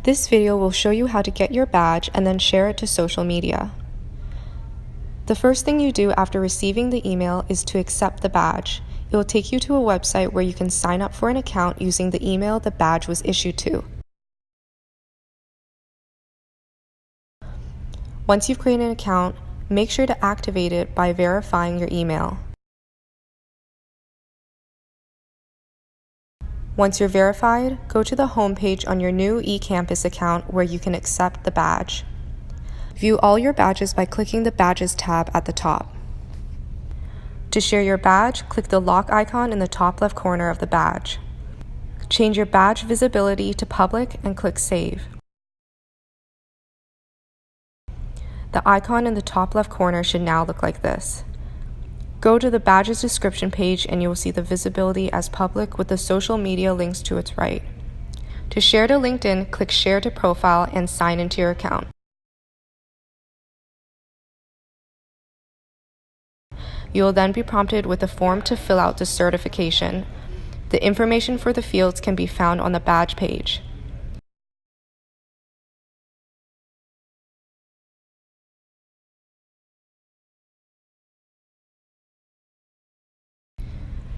This video will show you how to get your badge and then share it to social media. The first thing you do after receiving the email is to accept the badge. It will take you to a website where you can sign up for an account using the email the badge was issued to. Once you've created an account, make sure to activate it by verifying your email. Once you're verified, go to the home page on your new eCampus account where you can accept the badge. View all your badges by clicking the Badges tab at the top. To share your badge, click the lock icon in the top left corner of the badge. Change your badge visibility to public and click Save. The icon in the top left corner should now look like this. Go to the badge's description page and you will see the visibility as public with the social media links to its right. To share to LinkedIn, click Share to Profile and sign into your account. You will then be prompted with a form to fill out the certification. The information for the fields can be found on the badge page.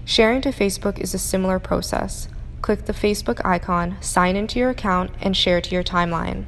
Sharing to Facebook is a similar process. Click the Facebook icon, sign into your account, and share to your timeline.